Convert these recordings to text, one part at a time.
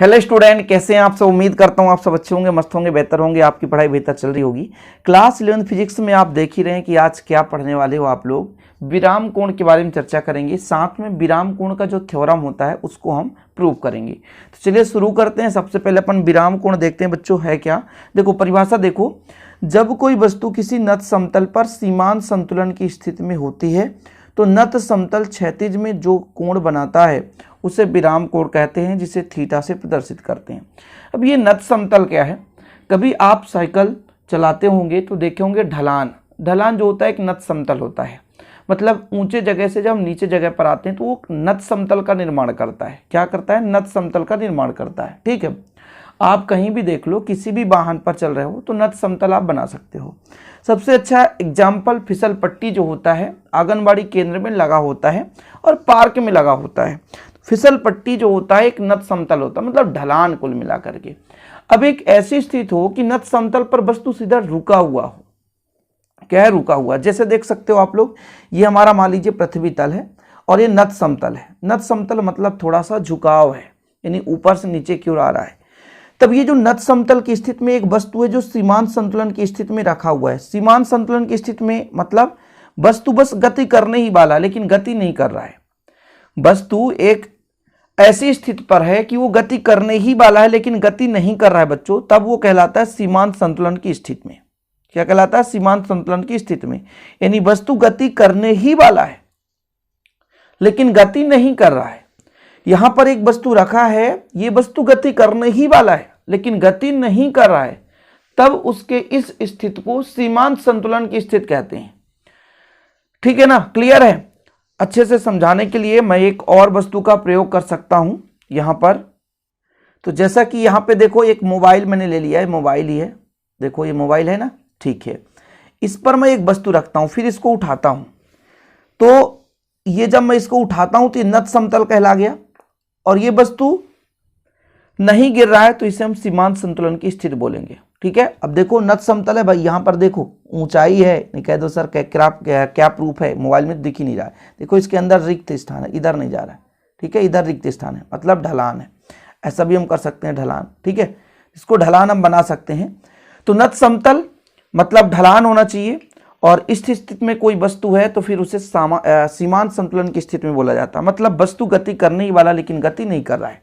Hello student, कैसे हैं आप सब। उम्मीद करता हूं आप सब अच्छे होंगे, मस्त होंगे, बेहतर होंगे, आपकी पढ़ाई बेहतर चल रही होगी। क्लास 11 फिजिक्स में आप देख ही रहे हैं कि आज क्या पढ़ने वाले हो आप लोग। विराम कोण के बारे में चर्चा करेंगे, साथ में विराम कोण का जो थ्योरम होता है उसको हम प्रूव करेंगे। तो चलिए शुरू करते हैं। सबसे पहले अपन विराम कोण देखते हैं बच्चों है क्या। देखो परिभाषा देखो, जब कोई वस्तु किसी नत समतल पर सीमांत संतुलन की स्थिति में होती है तो नत समतल क्षैतिज में जो कोण बनाता है उसे विराम कोण कहते हैं, जिसे थीटा से प्रदर्शित करते हैं। अब ये नत समतल क्या है, कभी आप साइकिल चलाते होंगे तो देखे होंगे ढलान। ढलान जो होता है एक नत समतल होता है, मतलब ऊंचे जगह से जब हम नीचे जगह पर आते हैं तो वो नत समतल का निर्माण करता है। क्या करता है? नत समतल का निर्माण करता है। ठीक है, आप कहीं भी देख लो, किसी भी वाहन पर चल रहे हो तो नत समतल आप बना सकते हो। सबसे अच्छा एग्जाम्पल फिसल पट्टी जो होता है आंगनबाड़ी केंद्र में लगा होता है और पार्क में लगा होता है। फिसल पट्टी जो होता है एक नत समतल होता है, मतलब ढलान कुल मिला करके। अब एक ऐसी स्थिति हो कि नत समतल पर वस्तु सीधा रुका हुआ हो। क्या है? रुका हुआ। जैसे देख सकते हो आप लोग, ये हमारा मान लीजिए पृथ्वी तल है और ये नत समतल है। नत समतल मतलब थोड़ा सा झुकाव है, यानी ऊपर से नीचे की ओर आ रहा है। तब ये जो नत समतल की स्थिति में एक वस्तु है जो सीमांत संतुलन की स्थिति में रखा हुआ है। सीमांत संतुलन की स्थिति में मतलब वस्तु बस गति करने ही वाला है लेकिन गति नहीं कर रहा है। वस्तु एक ऐसी स्थिति पर है कि वो गति करने ही वाला है लेकिन गति नहीं कर रहा है बच्चों, तब वो कहलाता है सीमांत संतुलन की स्थिति में। क्या कहलाता है? सीमांत संतुलन की स्थिति में, यानी वस्तु गति करने ही वाला है लेकिन गति नहीं कर रहा है। यहां पर एक वस्तु रखा है, ये वस्तु गति करने ही वाला है लेकिन गति नहीं कर रहा है, तब उसके इस स्थिति को सीमांत संतुलन की स्थिति कहते हैं। ठीक है ना, क्लियर है? अच्छे से समझाने के लिए मैं एक और वस्तु का प्रयोग कर सकता हूं यहां पर। तो जैसा कि यहां पे देखो एक मोबाइल मैंने ले लिया है, मोबाइल ही है, देखो ये मोबाइल है ना। ठीक है, इस पर मैं एक वस्तु रखता हूं, फिर इसको उठाता हूं, तो ये जब मैं इसको उठाता हूं तो ये नत समतल कहला गया और ये वस्तु नहीं गिर रहा है तो इसे हम सीमांत संतुलन की स्थिति बोलेंगे। ठीक है, अब देखो नत समतल है भाई, यहां पर देखो ऊंचाई है, नहीं कह दो सर क्या प्रूफ है, मोबाइल में दिख ही नहीं रहा है। देखो इसके अंदर रिक्त स्थान है, इधर नहीं जा रहा है। ठीक है, इधर रिक्त स्थान है मतलब ढलान है, ऐसा भी हम कर सकते हैं ढलान। ठीक है, इसको ढलान हम बना सकते हैं। तो नत समतल मतलब ढलान होना चाहिए और इस स्थिति में कोई वस्तु है तो फिर उसे सीमांत संतुलन की स्थिति में बोला जाता है, मतलब वस्तु गति करने ही वाला लेकिन गति नहीं कर रहा है।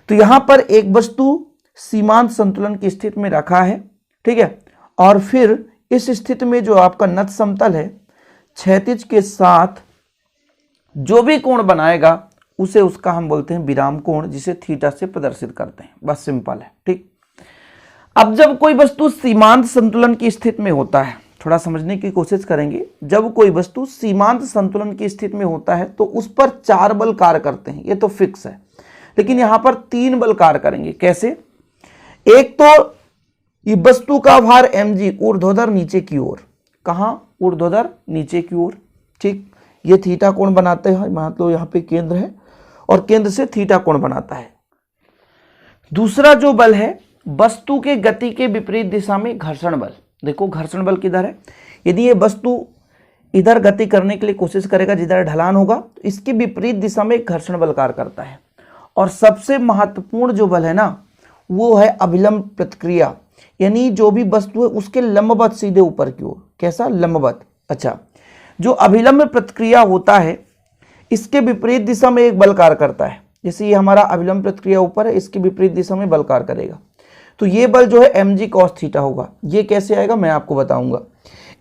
तो यहां पर एक वस्तु सीमांत संतुलन की स्थिति में रखा है। ठीक है, और फिर इस स्थिति में जो आपका नत समतल है क्षैतिज के साथ जो भी कोण बनाएगा उसे उसका हम बोलते हैं विराम कोण, जिसे थीटा से प्रदर्शित करते हैं। बस सिंपल है। ठीक, अब जब कोई वस्तु सीमांत संतुलन की स्थिति में होता है, थोड़ा समझने की कोशिश करेंगे। जब कोई वस्तु सीमांत संतुलन की स्थिति में होता है तो उस पर 4 बल कार्य करते हैं, ये तो फिक्स है, लेकिन यहां पर 3 बल कार्य करेंगे। कैसे? एक तो ये वस्तु का भार mg ऊर्ध्वाधर नीचे की ओर, कहां? ऊर्ध्वाधर नीचे की ओर। ठीक, ये थीटा कोण बनाते हैं, मान लो यहां पे केंद्र है और केंद्र से थीटा कोण बनाता है। दूसरा जो बल है वस्तु के गति के विपरीत दिशा में घर्षण बल। देखो घर्षण बल किधर है, यदि ये वस्तु इधर गति करने के लिए कोशिश करेगा जिधर ढलान होगा तो इसके विपरीत दिशा में एक घर्षण बल कार्य करता है। और सबसे महत्वपूर्ण जो बल है ना वो है अभिलंब प्रतिक्रिया, यानी जो भी वस्तु है उसके लंबवत सीधे ऊपर की ओर। कैसा? लंबवत। अच्छा, जो अभिलंब प्रतिक्रिया होता है इसके विपरीत दिशा में एक बल कार्य करता है। जैसे ये हमारा अभिलंब प्रतिक्रिया ऊपर है, इसके विपरीत दिशा में बल कार्य करेगा, तो ये बल जो है mg cos थीटा होगा। ये कैसे आएगा मैं आपको बताऊंगा।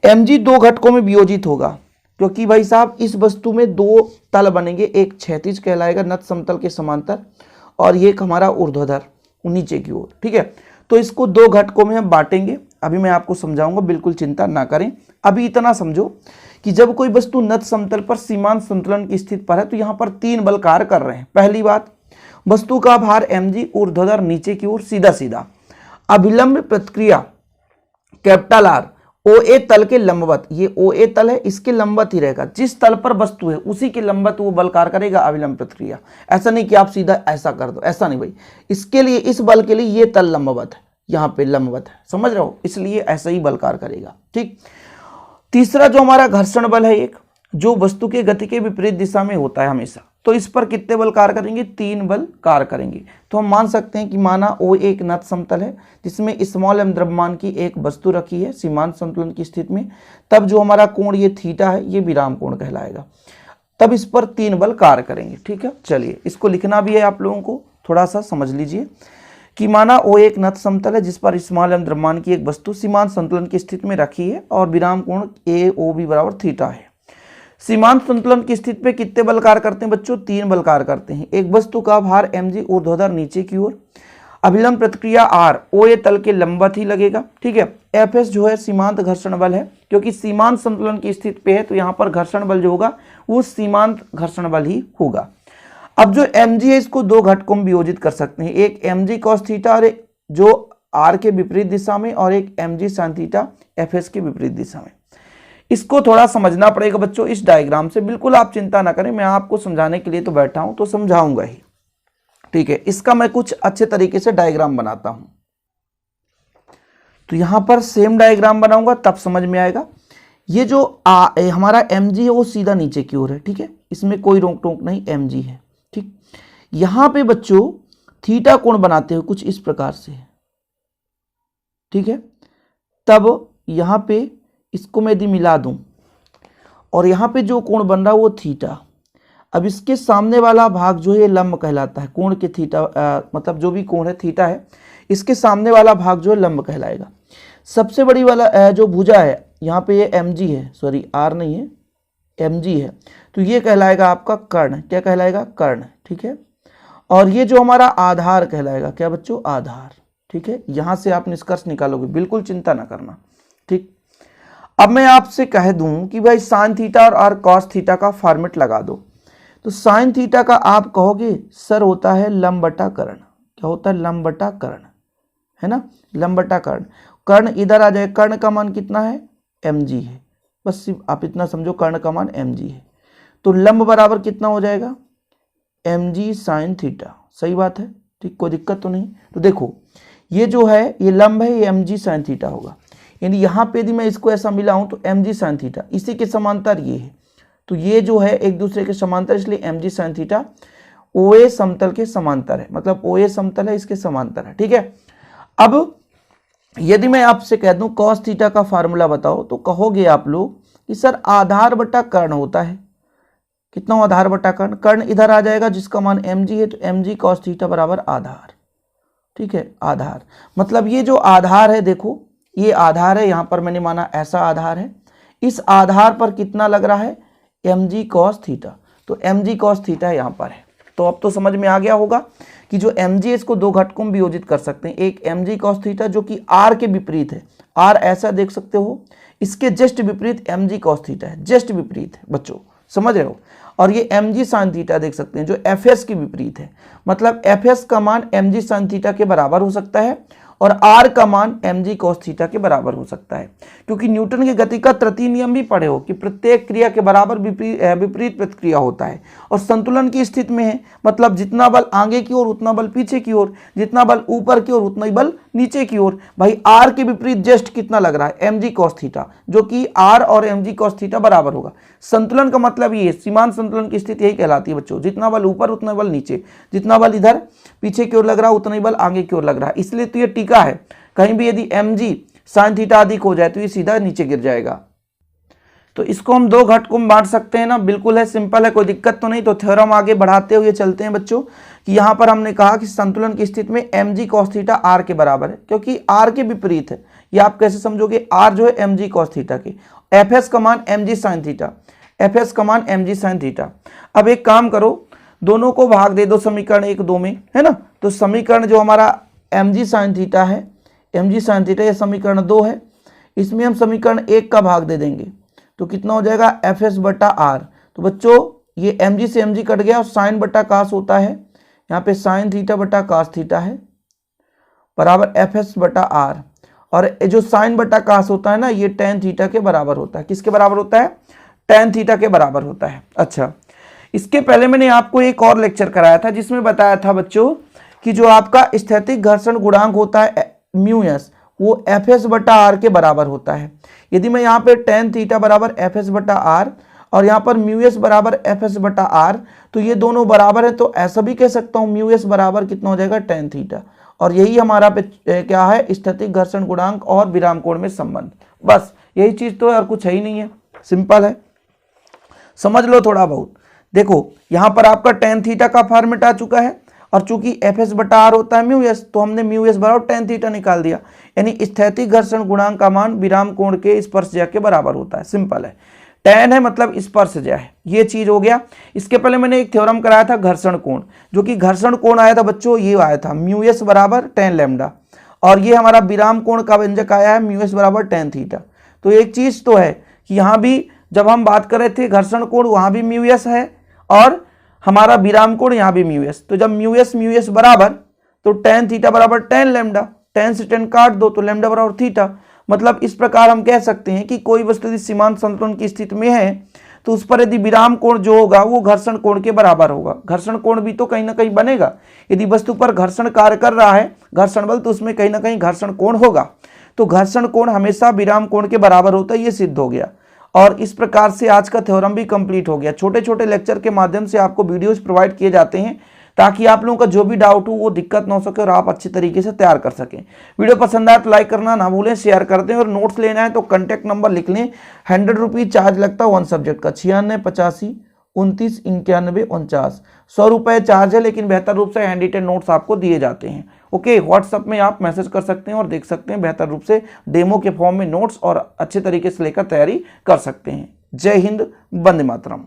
mg 2 घटकों में वियोजित होगा, क्योंकि भाई साहब इस वस्तु में 2 तल बनेंगे, एक क्षैतिज कहलाएगा नत समतल के समांतर और ये हमारा ऊर्ध्वाधर नीचे की ओर। ठीक है, तो इसको 2 घटकों में हम बांटेंगे। अभी मैं आपको समझाऊंगा, बिल्कुल चिंता ना करें। अभी इतना समझो कि जब कोई वस्तु नत समतल पर सीमांत संतुलन की स्थिति पर है तो यहाँ पर 3 बल कार्य कर रहे हैं। पहली बात, वस्तु का भार mg ऊर्ध्वाधर नीचे की ओर सीधा सीधा, अभिलंब प्रतिक्रिया कैपिटल R OA तल के लंबवत। ये OA तल है, इसके लंबवत ही रहेगा, जिस तल पर वस्तु है उसी के लंबवत वो बल कार्य करेगा अभिलंब प्रतिक्रिया। ऐसा नहीं कि आप सीधा ऐसा कर दो, ऐसा नहीं भाई। इसके लिए इस बल के लिए ये तल लंबवत है, यहाँ पे लंबवत है, समझ रहे हो, इसलिए ऐसा ही बल कार्य करेगा। ठीक, तीसरा जो हमारा घर्षण बल है एक, जो वस्तु के गति के विपरीत दिशा में होता है हमेशा। तो इस पर कितने बल कार्य करेंगे, 3 बल कार्य करेंगे। तो हम मान सकते हैं कि माना O एक नत समतल है जिसमें स्मॉल m द्रव्यमान की एक वस्तु रखी है सीमांत संतुलन की स्थिति में, तब जो हमारा कोण ये थीटा है ये विराम कोण कहलाएगा। तब इस पर 3 बल कार्य करेंगे। ठीक है, चलिए इसको लिखना भी है आप लोगों को, थोड़ा सा समझ लीजिए कि माना O एक नत समतल है जिस पर स्मॉल m द्रव्यमान की एक वस्तु सीमांत संतुलन की स्थिति में रखी है और विराम कोण AOB बराबर थीटा है। सीमांत संतुलन की स्थिति पे कितने बल कार्य करते हैं बच्चों, 3 बल कार्य करते हैं। एक वस्तु का भार mg ऊर्ध्वाधर नीचे की ओर, अभिलंब प्रतिक्रिया R OA तल के लंबवत ही लगेगा। ठीक है, Fs जो है सीमांत घर्षण बल है, क्योंकि सीमांत संतुलन की स्थिति पे है तो यहाँ पर घर्षण बल जो होगा वो सीमांत घर्षण बल ही होगा। अब जो mg है इसको 2 घटकों में वियोजित कर सकते हैं, एक mg cos थीटा और जो R के विपरीत दिशा में, और एक mg sin थीटा Fs के विपरीत दिशा में। इसको थोड़ा समझना पड़ेगा बच्चों इस डायग्राम से, बिल्कुल आप चिंता ना करें, मैं आपको समझाने के लिए तो बैठा हूं तो समझाऊंगा ही। ठीक है, इसका मैं कुछ अच्छे तरीके से डायग्राम बनाता हूं, तो यहां पर सेम डायग्राम बनाऊंगा तब समझ में आएगा। ये जो हमारा mg है वो सीधा नीचे की ओर है। ठीक है, इसमें कोई रोक टोक नहीं, mg है। ठीक, यहां पे बच्चों थीटा कोण बनाते हुए कुछ इस प्रकार से है। ठीक है, तब यहां पे इसको मैं यदि मिला दूं और यहाँ पे जो कोण बन रहा है वो थीटा, अब इसके सामने वाला भाग जो है लंब कहलाता है, कोण के थीटा मतलब जो भी कोण है थीटा है, इसके सामने वाला भाग जो है लंब कहलाएगा। सबसे बड़ी वाला जो भुजा है यहाँ पे ये mg है, सॉरी r नहीं है, mg है, तो ये कहलाएगा आपका कर्ण। क्या कहलाएगा, कर्ण। ठीक है, और ये जो हमारा आधार कहलाएगा, क्या बच्चों, आधार। ठीक है, यहाँ से आप निष्कर्ष निकालोगे, बिल्कुल चिंता ना करना। ठीक, अब मैं आपसे कह दूं कि भाई साइन थीटा और कॉस थीटा का फॉर्मेट लगा दो, तो साइन थीटा का आप कहोगे सर होता है लंब बटा कर्ण। क्या होता है, लंब बटा कर्ण, है ना, लंब बटा कर्ण। कर्ण इधर आ जाए, कर्ण का मान कितना है, mg है, बस आप इतना समझो, कर्ण का मान mg है, तो लंब बराबर कितना हो जाएगा, mg साइन थीटा। सही बात है, ठीक, कोई दिक्कत तो नहीं। तो देखो ये जो है ये लंब है, ये mg साइन थीटा होगा, यानी यहाँ पे यदि मैं इसको ऐसा मिलाऊं तो mg साइन थीटा, इसी के समांतर ये है, तो ये जो है एक दूसरे के समांतर, इसलिए mg साइन थीटा OA समतल के समांतर है, मतलब OA समतल है इसके समांतर है। ठीक है, अब यदि मैं आपसे कह दूं cos थीटा का फार्मूला बताओ, तो कहोगे आप लोग कि सर आधार बटा कर्ण होता है। कितना आधार बटा कर्ण, कर्ण इधर आ जाएगा जिसका मान mg है, तो mg cos थीटा बराबर आधार। ठीक है, आधार मतलब ये जो आधार है, देखो ये आधार है, यहां पर मैंने माना ऐसा आधार है, इस आधार पर कितना लग रहा है, mg cos थीटा, तो mg cos थीटा यहां पर है। तो अब तो समझ में आ गया होगा कि जो mg है इसको 2 घटकों में वियोजित कर सकते हैं, एक mg cos थीटा जो कि r के विपरीत है, r ऐसा देख सकते हो, इसके जस्ट विपरीत mg cos थीटा है, जस्ट विपरीत है बच्चों, समझ रहे हो, और ये mg sin थीटा देख सकते हैं जो fs के विपरीत है, मतलब fs का मान mg sin थीटा के बराबर हो सकता है और r का मान mg cos थीटा के बराबर हो सकता है, क्योंकि न्यूटन की गति का तृतीय नियम भी पढ़े हो कि प्रत्येक क्रिया के बराबर विपरीत प्रतिक्रिया होता है, और संतुलन की स्थिति में है, मतलब जितना बल आगे की ओर उतना बल पीछे की ओर, जितना बल ऊपर की ओर उतना ही बल नीचे की ओर। भाई r के विपरीत जस्ट कितना लग रहा है, mg cos थीटा, जो कि r और mg cos थीटा बराबर होगा। संतुलन का मतलब ये है, सीमांत संतुलन की स्थिति यही कहलाती है बच्चों, जितना बल ऊपर उतना बल नीचे, जितना बल इधर पीछे की ओर लग रहा है उतना ही बल आगे की ओर लग रहा है। इसलिए तो ये टीका है, कहीं भी यदि mg sin थीटा अधिक हो जाए तो ये सीधा नीचे गिर जाएगा। तो इसको हम 2 घटकों में बांट सकते हैं ना, बिल्कुल है, सिंपल है, कोई दिक्कत तो नहीं। तो थ्योरम आगे बढ़ाते हुए चलते हैं बच्चों कि यहाँ पर हमने कहा कि संतुलन की स्थिति में mg cos थीटा r के बराबर है, क्योंकि r के विपरीत है। ये आप कैसे समझोगे, r जो है mg cos थीटा के, fs का मान mg sin थीटा, fs का मान mg sin थीटा। अब एक काम करो, दोनों को भाग दे दो समीकरण 1 2 में, है ना, तो समीकरण जो हमारा mg sin थीटा है, mg sin थीटा, ये समीकरण 2 है, इसमें हम समीकरण 1 का भाग दे देंगे तो कितना हो जाएगा, fs बटा r। तो बच्चों ये mg से mg कट गया और साइन बटा कास होता है, यहाँ पे साइन थीटा बटा कास थीटा है बराबर fs बटा r, और जो साइन बटा कास होता है ना, ये टेन थीटा के बराबर होता है। किसके बराबर होता है, टेन थीटा के बराबर होता है। अच्छा, इसके पहले मैंने आपको एक और लेक्चर कराया था जिसमें बताया था बच्चों कि जो आपका स्थैतिक घर्षण गुणांक होता है म्यूएस, वो fs बटा r के बराबर होता है। यदि मैं यहाँ पे टेन थीटा बराबर fs बटा r और यहाँ पर म्यू एस बराबर एफ एस बटा आर, तो ये दोनों बराबर है, तो ऐसा भी कह सकता हूँ म्यू एस बराबर कितना हो जाएगा tan थीटा। और यही हमारा क्या है, स्थैतिक घर्षण गुणांक और विराम कोण में संबंध। बस यही चीज तो है और कुछ है ही नहीं है, सिंपल है, समझ लो थोड़ा बहुत। देखो यहाँ पर आपका tan थीटा का फॉर्मेट आ चुका है, और चूंकि एफ एस बटा आर होता है म्यू एस, तो हमने म्यू एस बराबर tan थीटा निकाल दिया, यानी स्थैतिक घर्षण गुणांक का मान विराम कोण के स्पर्शज्या के बराबर होता है। सिंपल है, tan है मतलब स्पर्शज्या है, ये चीज हो गया। इसके पहले मैंने एक थ्योरम कराया था घर्षण कोण, जो कि घर्षण कोण आया था बच्चों, ये आया था म्यू एस बराबर tan लैम्डा, और ये हमारा विराम कोण का व्यंजक आया है म्यू एस बराबर tan थीटा। तो एक चीज तो है कि यहाँ भी जब हम बात कर रहे थे घर्षण कोण, वहां भी म्यू एस है, और हमारा विराम कोण यहाँ भी म्यू एस। तो जब म्यू एस बराबर, तो tan थीटा बराबर tan लैम्डा, tan से tan काट दो तो लैम्डा बराबर थीटा। मतलब इस प्रकार हम कह सकते हैं कि कोई वस्तु यदि सीमांत संतुलन की स्थिति में है, तो उस पर यदि विराम कोण जो होगा वो घर्षण कोण के बराबर होगा। घर्षण कोण भी तो कहीं ना कहीं बनेगा, यदि वस्तु पर घर्षण कार्य कर रहा है घर्षण बल, तो उसमें कहीं ना कहीं घर्षण कोण होगा। तो घर्षण कोण हमेशा विराम कोण के बराबर होता है, ये सिद्ध हो गया। और इस प्रकार से आज का थ्योरम भी कंप्लीट हो गया। छोटे छोटे लेक्चर के माध्यम से आपको वीडियोस प्रोवाइड किए जाते हैं, ताकि आप लोगों का जो भी डाउट हो वो दिक्कत ना हो सके और आप अच्छे तरीके से तैयार कर सकें। वीडियो पसंद आए तो लाइक करना ना भूलें, शेयर कर दें, और नोट्स लेना है तो कॉन्टैक्ट नंबर लिख लें। 100 रुपीज़ चार्ज लगता है 1 सब्जेक्ट का, 96 85 29 91 49, 100 रुपये चार्ज है, लेकिन बेहतर रूप से हैंड रिटेन नोट्स आपको दिए जाते हैं। ओके, व्हाट्सअप में आप मैसेज कर सकते हैं और देख सकते हैं बेहतर रूप से डेमो के फॉर्म में नोट्स, और अच्छे तरीके से लेकर तैयारी कर सकते हैं। जय हिंद, वंदे मातरम।